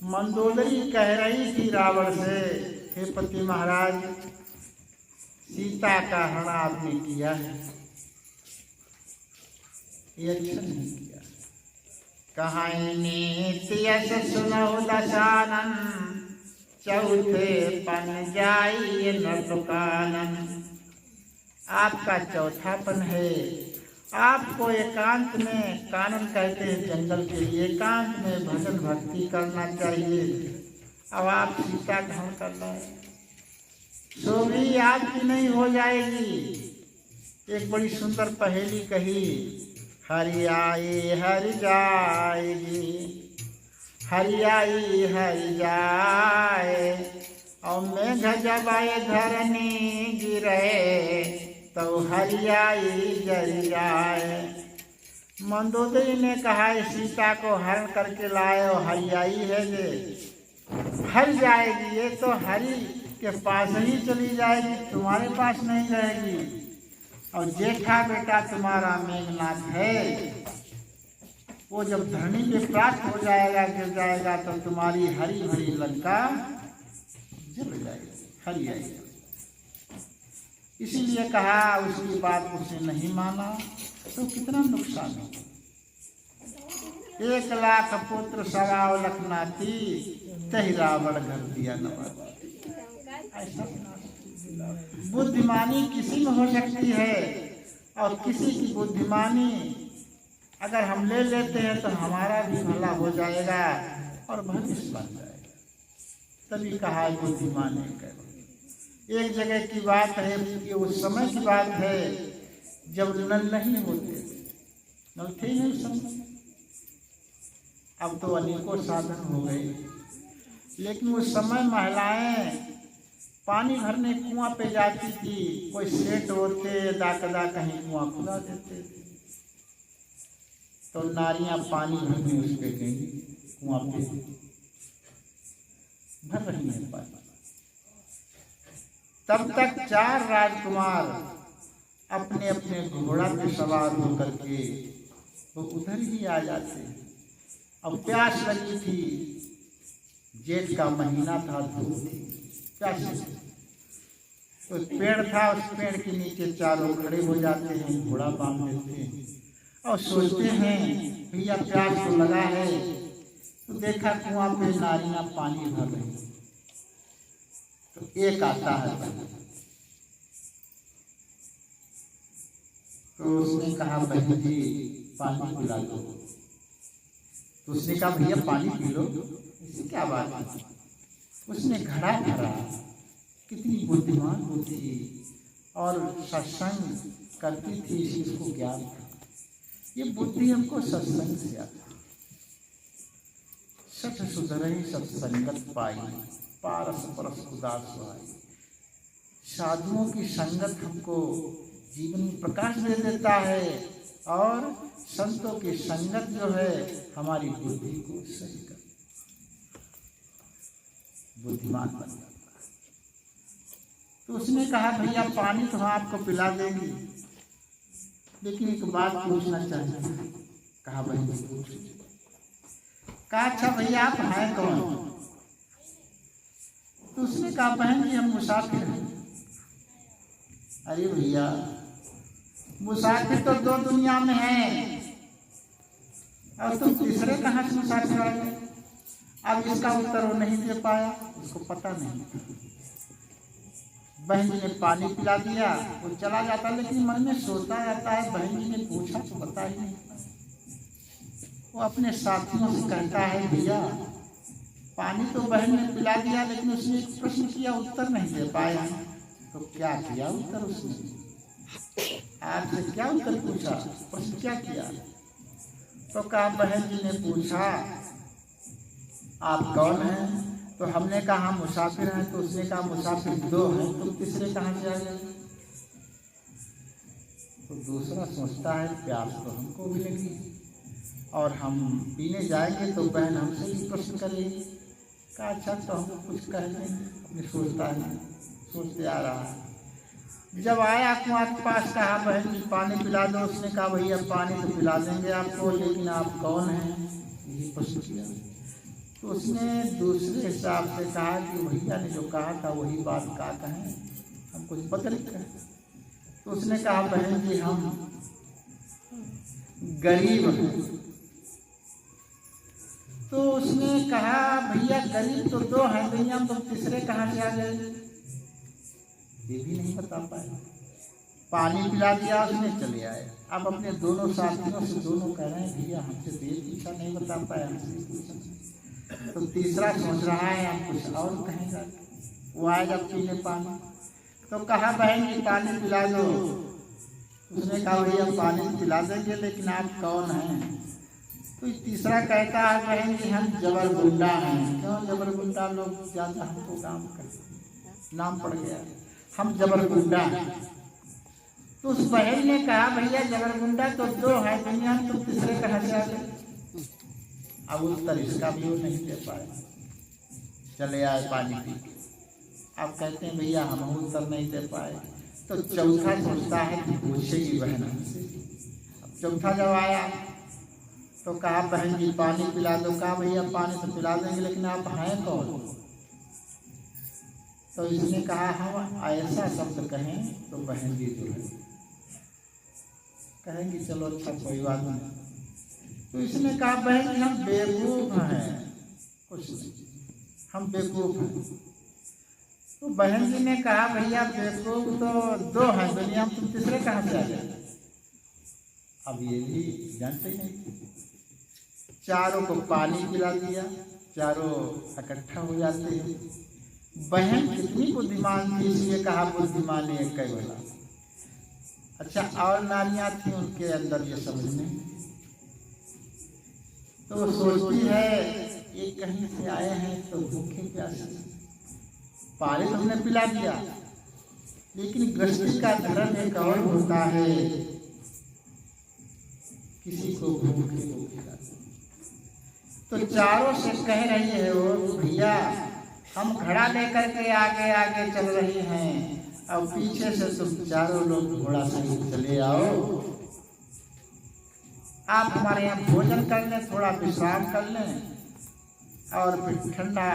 मंदोदरी कह रही थी रावण से, हे पति महाराज, सीता का हरण आपने किया है, ये अच्छा नहीं किया। कहानी यश सुनहु दशानन, चौथे पन जाइए न दुकानन। आपका चौथापन है, आपको एकांत में, कानन कहते हैं जंगल के लिए, एकांत में भजन भक्ति करना चाहिए। अब आप सीता ग्रहण कर रहे हैं, तो भी आपकी नहीं हो जाएगी। एक बड़ी सुंदर पहेली कही, हरि आई हरि जाएगी, हरि आई हरि जाए, और मेघ जब आए धरनी गिरे, तो हरियाई जल जाए। मंदोदरी ने कहा, सीता को हरण करके लाए और हरियाई है जे हर जाएगी, ये तो हरि के पास ही चली जाएगी, तुम्हारे पास नहीं रहेगी। और जेठा बेटा तुम्हारा मेघनाथ है, वो जब धरनी पे प्राप्त हो जाएगा, गिर जाएगा, तो तुम्हारी हरी भरी लंका जल जाएगी, हरियाई। इसीलिए कहा, उसकी बात उसने नहीं माना तो कितना नुकसान हो। 1,00,000 पुत्र 1.25 लाख नाती, तही रावण घर दिया नवाती। ऐसा बुद्धिमानी किसी में हो सकती है, और किसी की बुद्धिमानी अगर हम ले लेते हैं तो हमारा भी भला हो जाएगा और भविष्य बन जाएगा। तभी कहा बुद्धिमानी करो। एक जगह की बात है, ये उस समय की बात है जब नल नहीं होते, नल थे नहीं उस समय। अब तो अनेकों साधन हो गए, लेकिन उस समय महिलाएं पानी भरने कुआं पे जाती थी, कोई सेठ होते दाकदा कहीं कुआं खुला देते थे, तो नारियां पानी भरने उस पे गई, कुआं पे भर रही है पानी। तब तक 4 राजकुमार अपने अपने घोड़ा पे सवार होकर के वो उधर ही आ जाते। अब प्यास लगी थी, जेठ का महीना था, धूप थी, प्यास लगी। तो पेड़ था, उस पेड़ के नीचे चारों खड़े हो जाते हैं, घोड़ा बांध देते हैं और सोचते हैं भैया प्यास तो लगा है। तो देखा कुआं पे नारियां पानी भर रही, तो एक आता है, तो उसने कहा बहन जी पानी पिला दो। तो उसने कहा भैया पानी पी लो, इससे क्या बात है। उसने घड़ा भरा, कितनी बुद्धिमान होती और सत्संग करती थी, इसको ज्ञान था। ये बुद्धि हमको सत्संग से आती। सठ सुधरहि सत्संगत पाई, पारस परस उदास आई। साधुओं की संगत हमको जीवन में प्रकाश दे देता है, और संतों की संगत जो है हमारी बुद्धि को सही कर, बुद्धिमान बन जाता है। तो उसने कहा भैया पानी तो हम आपको पिला देंगे, लेकिन एक बात पूछना चाहते हैं। कहा बहन जी पूछ। कहा अच्छा भैया आप हैं कौन। तो उसने कहा बहन जी हम मुसाफिर हैं। अरे भैया मुसाफिर तो 2 दुनिया में हैं, और तुम तीसरे कहाँ से मुसाफिर आ गए। अब इसका उत्तर वो नहीं दे पाया, उसको पता नहीं। बहन जी ने पानी पिला दिया, वो चला जाता, लेकिन मन में सोचता रहता है बहन जी ने पूछा तो बता ही नहीं। वो अपने साथियों से कहता है भैया पानी तो बहन ने पिला दिया, लेकिन उसने एक प्रश्न किया उत्तर नहीं दे पाया। तो क्या किया उत्तर उसने, आपसे क्या उत्तर पूछा, प्रश्न क्या किया। तो कहा बहन जी ने पूछा आप कौन हैं। तो हमने कहा हम मुसाफिर हैं। तो उसने कहा मुसाफिर 2 हैं, तुम तीसरे कहाँ से आ गए। तो दूसरा सोचता है प्यास तो हमको भी लगी, और हम पीने जाएंगे तो बहन हमसे भी प्रश्न करेगी। कहा अच्छा तो हम कुछ कहते हैं, अपने सोचता है, सोचते आ रहा है। जब आया कुआं के पास, कहा बहन जी पानी पिला दो। उसने कहा भैया पानी तो पिला देंगे आपको, लेकिन आप कौन हैं, ये प्रश्न किया। तो उसने दूसरे हिसाब से कहा कि भैया ने जो कहा था वही बात का कहें, हम कुछ बदल करें। तो उसने कहा बहन जी हम गरीब हैं। तो उसने कहा भैया गरीब तो दो हैं दुनिया में, तो तीसरे कहाँ से आ गए, ये भी नहीं बता पाए। पानी पिला दिया उसने, चले आए। अब अपने दोनों साथियों से दोनों कह रहे हैं भैया हमसे तो ये पूछा नहीं बता पाया, हमसे पूछा। तो तीसरा सोच रहा है हम कुछ और कहेगा। वो आएगा पीने पानी, तो कहा बहन जी पानी पिला दो। उसने कहा भैया पानी पिला देंगे लेकिन आप कौन हैं। तो तीसरा कहता है बहन जी हम जबरगुंडा हैं। क्यों जबरगुंडा, लोग ज्यादा हमको काम करते, नाम पड़ गया, हम जबरगुंडा हैं। तो उस बहन ने कहा भैया जबरगुंडा तो दो है दुनिया में, तो तीसरे कहाँ से आ गए। अब उत्तर इसका भी वो नहीं दे पाए, चले आए पानी पी के। अब कहते हैं भैया हम उत्तर नहीं दे पाए। तो चौथा सोचता है कि पूछेगी बहन हमसे। अब चौथा जब आया तो कहा बहन जी पानी पिला दो। कहा भैया पानी तो पिला देंगे लेकिन आप हैं कौन। तो इसने कहा हम ऐसा शब्द कहें तो बहन जी जो है कहेंगी चलो अच्छा कोई बात नहीं। तो इसने कहा बहन जी हम बेवकूफ हैं, कुछ नहीं हम बेवकूफ हैं। तो बहन जी ने कहा भैया बेवकूफ तो दो हैं दुनिया में, तुम तीसरे कहाँ से आ गए। अब ये भी जानते ही नहीं। चारों को पानी पिला दिया, चारों इकट्ठा हो जाते हैं। बहन कितनी बुद्धिमान थी, इसलिए कहा बुद्धिमान है कई बोला। अच्छा और नारियां थी उनके अंदर ये समझ नहीं। तो वो सोचती है ये कहीं से आए हैं तो भूखे प्यासे, पानी तो हमने पिला दिया लेकिन गृहस्थी का धर्म एक और होता है, किसी को भूखे को खिलाना। तो चारों से कह रही है वो भैया हम घड़ा लेकर के आगे आगे चल रही हैं और पीछे से तुम चारों लोग घोड़ा सहित चले आओ। आप हमारे यहाँ भोजन कर लें, थोड़ा विश्राम कर लें और फिर ठंडा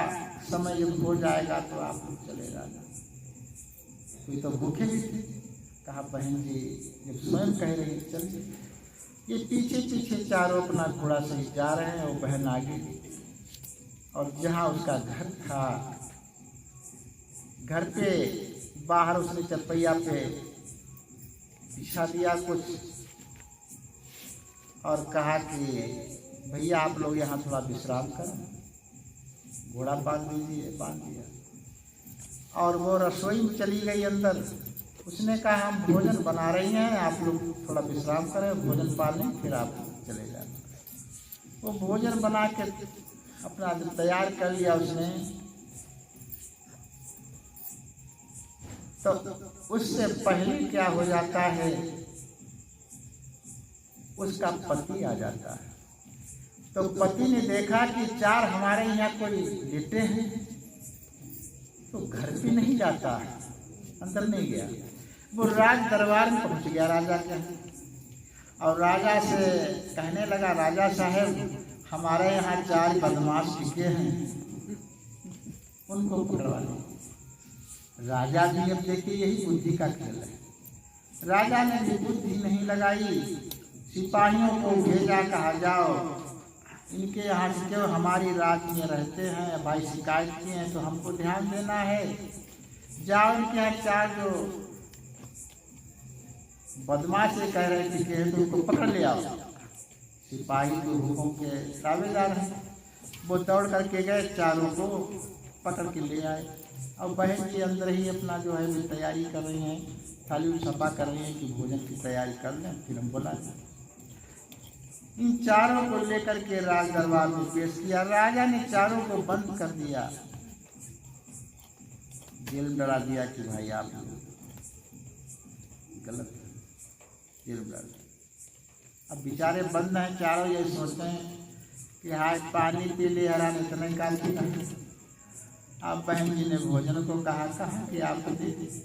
समय जब हो जाएगा तो आप चले जाना। कोई तो भूखे भी थे। कहा बहन जी जब स्वयं कह रही चलिए। ये पीछे पीछे चारों अपना घोड़ा सहित जा रहे हैं, वो बहन आगे। और जहाँ उसका घर था, घर पे बाहर उसने चरपैया पे बिछा दिया कुछ और कहा कि भैया आप लोग यहाँ थोड़ा विश्राम करें, घोड़ा बांध दीजिए। बांध दिया और वो रसोई में चली गई अंदर। उसने कहा हम भोजन बना रही हैं, आप लोग थोड़ा विश्राम करें, भोजन पा लें फिर आप चले जाना। वो भोजन बना के अपना तैयार कर लिया उसने। तो उससे पहले क्या हो जाता है, उसका पति आ जाता है। तो पति ने देखा कि चार हमारे यहाँ कोई लेटे हैं, तो घर भी नहीं जाता है, अंदर नहीं गया। वो राज दरबार में पहुंच गया राजा के, और राजा से कहने लगा राजा साहब हमारे यहाँ चार बदमाश टिके हैं, उनको पकड़वा लो। राजा भी अब देखिए यही बुद्धि का खेल है। राजा ने भी बुद्धि नहीं लगाई, सिपाहियों को भेजा, कहा जाओ इनके यहाँ से क्यों हमारी रात में रहते हैं, भाई शिकायत किए हैं तो हमको ध्यान देना है। जाओ इनके यहाँ चार जो बदमाश से कह रहे थे कि तो उनको पकड़ ले आओ। सिपाही तो हुक्म के ताबेदार हैं, वो दौड़ करके गए, चारों को पकड़ के ले आए। और बहन जी अंदर ही अपना जो है वो तैयारी कर रही हैं, थाली सफा कर रही हैं कि भोजन की तैयारी कर लें फिर हम बुला लें। इन चारों को लेकर के राज दरबार में पेश किया। राजा ने चारों को बंद कर दिया, जेल में डरा दिया कि भाई आप गलत जेल में डाल। अब बेचारे बंद हैं चारों, ये सोचते हैं कि हाय पानी पी ले हरान इतना निकाल दिया। अब बहन जी ने भोजन को कहा कि आप दे दीजिए,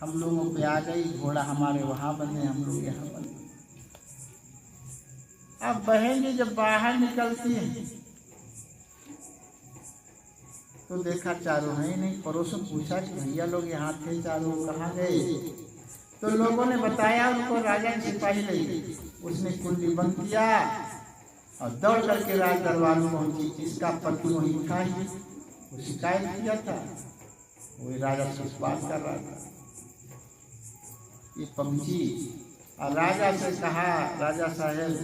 हम लोगों पे आ गई, घोड़ा हमारे वहाँ बने, हम लोग यहाँ बने। अब बहन जी जब बाहर निकलती हैं तो देखा चारों है ही नहीं। पड़ोसन पूछा कि भैया लोग यहाँ थे चारों, कहाँ गए? तो लोगों ने बताया उनको राजा के सिपाही ले गए। उसने कुंडी बंद किया और दौड़ करके राज दरबार में पहुंची। इसका पति वहीं था ही, वो शिकायत किया था, वही राजा से बात कर रहा था। ये पहुंची और राजा से कहा, राजा साहब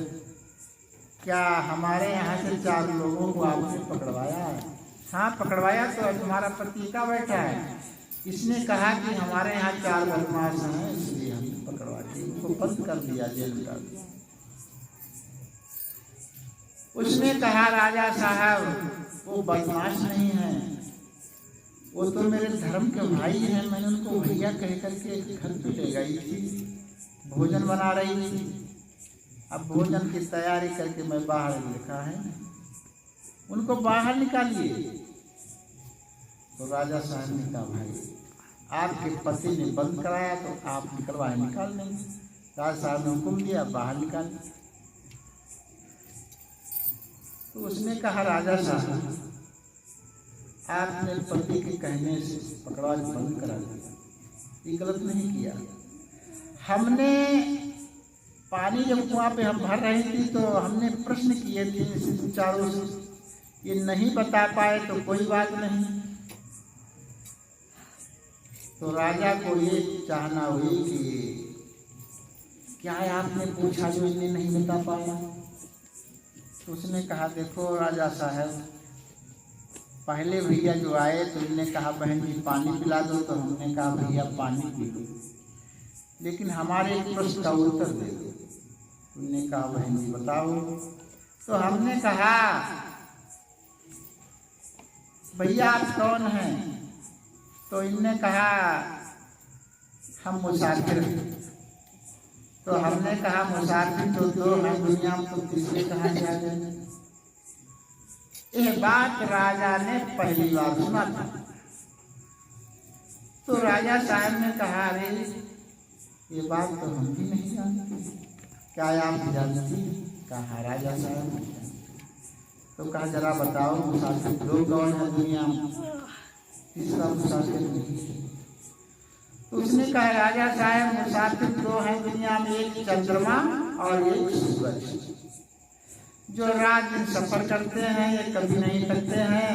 क्या हमारे यहाँ से 4 लोगों को आपने पकड़वाया है? हाँ पकड़वाया, तो तुम्हारा पति का बैठा है। इसने कहा कि हमारे यहाँ 4 बदमाश हैं, इसलिए हमने पकड़वा के उनको बंद कर दिया, जेल में डाल दिया। उसने कहा राजा साहब वो बदमाश नहीं है, वो तो मेरे धर्म के भाई हैं। मैंने उनको भैया कह करके घर पे ले गई थी, भोजन बना रही थी। अब भोजन की तैयारी करके मैं बाहर लिखा है, उनको बाहर निकालिए। तो राजा साहब ने कहा भाई आपके पति ने बंद कराया तो आप निकलवाए, निकाल देंगे। राजा साहब ने हुक्म दिया बाहर निकाल। तो उसने कहा राजा साहब आपने पति के कहने से पकड़वा बंद करा दिया, ये गलत नहीं किया। हमने पानी जब कुआं पे हम भर रही थी तो हमने प्रश्न किए थे चारों से, ये नहीं बता पाए तो कोई बात नहीं। तो राजा को ये चाहना हुई कि क्या आपने पूछा जो इन्हें नहीं बता पाया? तो उसने कहा देखो राजा साहब, पहले भैया जो आए तो इन्होंने कहा बहन जी पानी पिला दो, तो हमने कहा भैया पानी पी लो, लेकिन हमारे एक प्रश्न का उत्तर दे दो। उन्होंने कहा बहन जी बताओ। तो हमने कहा भैया आप कौन हैं? तो इनने कहा हम मुसाफिर हैं। तो हमने कहा मुसाफिर तो 2 हैं दुनिया में, तो तीसरे कहाँ से आ गए? यह बात राजा ने पहली बार सुना था। तो राजा साहब ने कहा अरे ये बात तो हम भी नहीं जानते, क्या आप जानती? कहा राजा साहब। तो कहा जरा बताओ मुसाफिर 2 कौन है दुनिया में? तीसरा मुसाफिर नहीं। तो उसने कहा राजा साहब मुसाफिर 2 हैं दुनिया में, एक चंद्रमा और एक सूरज। जो रात दिन सफर करते हैं ये कभी नहीं थकते हैं,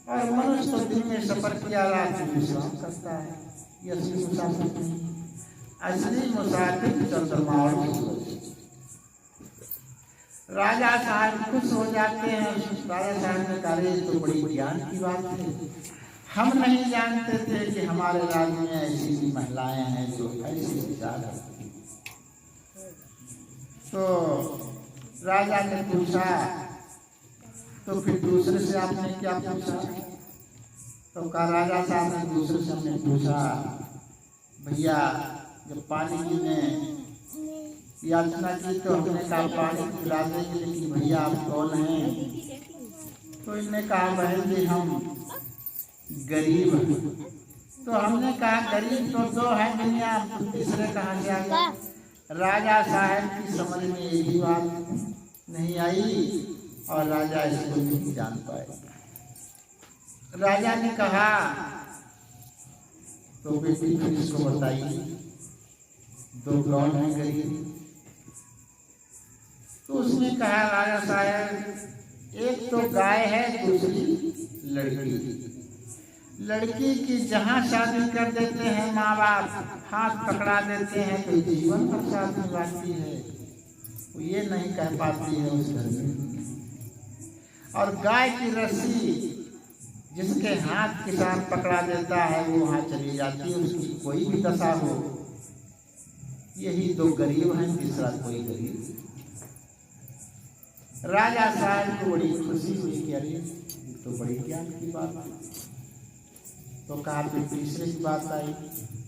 और मनुष्य तो दिन में सफर किया रात में विश्राम करता है। ये असली मुसाफिर नहीं, असली मुसाफिर चंद्रमा और सूरज। राजा साहब खुश हो जाते हैं। राजा साहब ने कहा तो बड़ी ज्ञान की बात है, हम नहीं जानते थे कि हमारे राज्य में ऐसी भी महिलाएं हैं जो ऐसे विचार रखती हैं। तो राजा ने पूछा तो फिर दूसरे से आपने क्या पूछा? तो कहा राजा साहब ने दूसरे से हमने पूछा भैया जब पानी की ने याचना की तो हमने कहा पानी पिला देंगे, लेकिन भैया आप कौन हैं? तो इन्होंने कहा बहन जी हम गरीब हैं। तो हमने कहा गरीब तो 2 हैं दुनिया, तो तीसरे कहाँ से आ गए? राजा साहब की समझ में यही बात नहीं आई और राजा इसको नहीं जान पाए। राजा ने कहा तो बेटी फिर इसको बताइए 2 कौन है गरीब? तो उसने कहा राजा साहब एक तो गाय है, दूसरी लड़की। लड़की की जहाँ शादी कर देते हैं माँ बाप, हाथ पकड़ा देते हैं तो जीवन भर साथ निभाती है, वो ये नहीं कह पाती है उस घर में। और गाय की रस्सी जिसके हाथ किसान पकड़ा देता है वो वहाँ चली जाती है, उसकी कोई भी दशा हो। यही 2 गरीब हैं, तीसरा कोई गरीब। राजा साहब को बड़ी खुशी हुई कि अरे तो बड़ी ज्ञान की बात है। तो कहा फिर तीसरे की बात आई।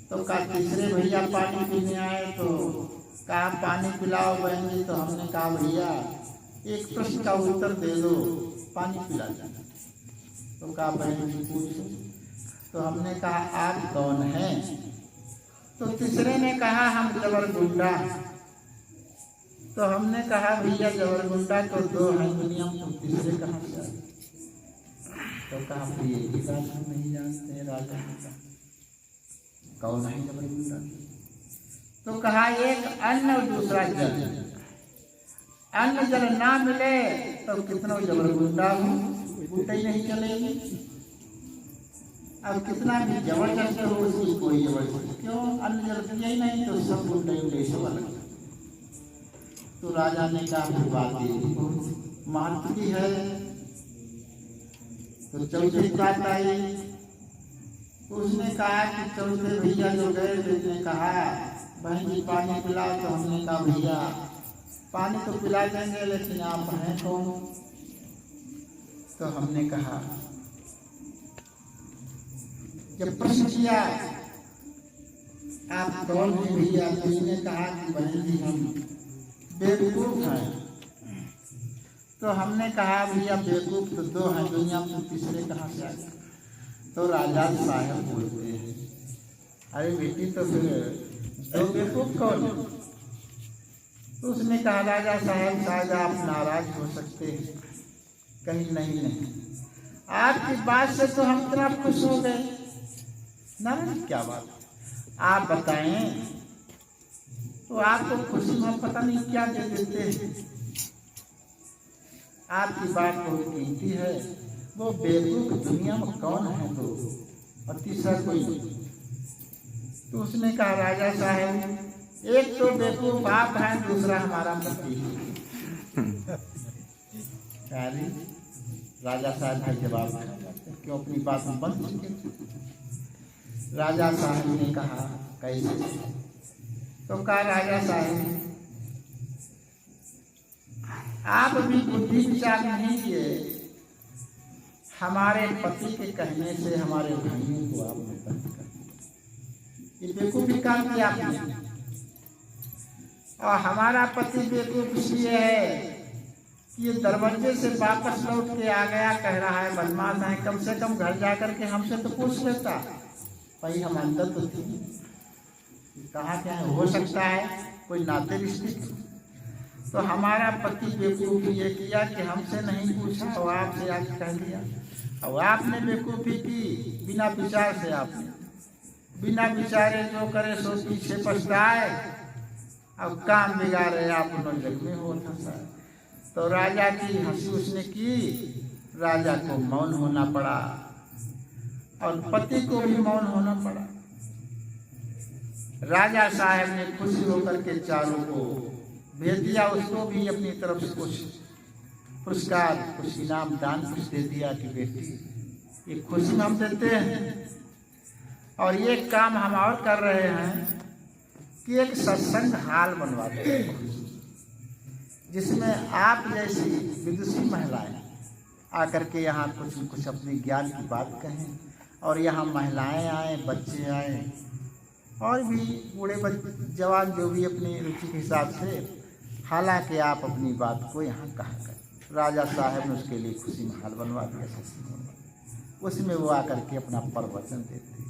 तो कहा तीसरे भैया पानी पीने आए, तो कहा पानी पिलाओ बहन जी। तो हमने कहा भैया एक प्रश्न का उत्तर दे दो, पानी पिला दो। तो कहा बहन जी पूछो। तो हमने कहा आप कौन हैं? तो तीसरे ने कहा हम जबरगुंडा। तो हमने कहा भैया जबरगुंडा तो 2 हैं दुनिया में, तीसरे कहाँ से? तो कहा ये भी बात हम नहीं जानते हैं। राजा ने कहा कौन है जबरगुंडा? तो कहा एक अन्न और दूसरा जल। अन्न जल ना मिले तो कितना जबरगुंडा हो बूटे ही नहीं चलेगी। अब कितना भी जबरदस्त हो उसकी कोई जबरदस्ती क्यों? अन्न जल दिया ही नहीं तो सब बूटे उड़े सब अलग। तो राजा ने कहा बात ये बहुत महत्व की है। तो चौथे बात आई। उसने कहा कि चौथे भैया जो गए उसने कहा बहन जी पानी पिलाओ। तो हमने कहा भैया पानी तो पिला देंगे लेकिन आप हैं कौन? तो हमने कहा जब प्रश्न किया आप कौन हैं भैया? तो उसने कहा कि बहन जी हम बेवकूफ हैं। तो हमने कहा भैया बेवकूफ तो दो हैं दुनिया में, तीसरे कहाँ से आ गए? तो राजा साहब बोलते हैं अरे बेटी तो फिर दो बेवकूफ कौन है? तो उसने कहा राजा साहब शायद आप नाराज हो सकते हैं। कहीं नहीं नहीं, आपकी बात से तो हम इतना खुश हो गए। नाराज क्या बात? आप बताएं तो आपको खुशी में पता नहीं क्या दे देते हैं। आपकी बात बहुत कीमती है। वो बेवकूफ दुनिया में कौन है? तो और तीसरा कोई नहीं। तो उसने कहा राजा साहब एक तो बेवकूफ आप हैं, दूसरा हमारा पति है। राजा साहब का जवाब क्यों अपनी बात में बंद चुके? राजा साहब ने कहा कैसे? तो कहा राजा साहब आप भी बुद्धि विचार नहीं किए। हमारे पति के कहने से हमारे भाइयों को आपने बंद कर दिया। ये बेवकूफी काम किया आपने। और हमारा पति बेवकूफ इसलिए है कि ये दरवाजे से वापस लौट के आ गया, कह रहा है बदमाश है। कम से कम घर जाकर के हमसे तो पूछ लेता भाई, हम अंदर तो थे, कहाँ क्या हो सकता है कोई नाते रिश्ते। तो हमारा पति बेवकूफ़ी ये किया कि हमसे नहीं पूछा और आपसे आके कह दिया। और आपने बेवकूफ़ी की बिना विचार से। आपने बिना विचारे जो करे सो पीछे पछताए। अब काम बिगाड़े आप जग में होता था। तो राजा की हंसी उसने की। राजा को मौन होना पड़ा और पति को भी मौन होना पड़ा। राजा साहब ने खुशी होकर के चारों को भेज दिया। उसको भी अपनी तरफ से कुछ पुरस्कार, कुछ इनाम, दान कुछ दे दिया कि बेटी ये खुशी हम देते हैं। और ये काम हम और कर रहे हैं कि एक सत्संग हाल बनवाते हैं जिसमें आप जैसी विदुषी महिलाएं आकर के यहाँ कुछ अपने ज्ञान की बात कहें। और यहाँ महिलाएं आए, बच्चे आए और भी बूढ़े जवान जो भी अपनी रुचि के हिसाब से। हालांकि आप अपनी बात को यहाँ कहा करें। राजा साहब ने उसके लिए खुशी में हाल बनवा दिया। उसमें वो आकर के अपना प्रवचन देते।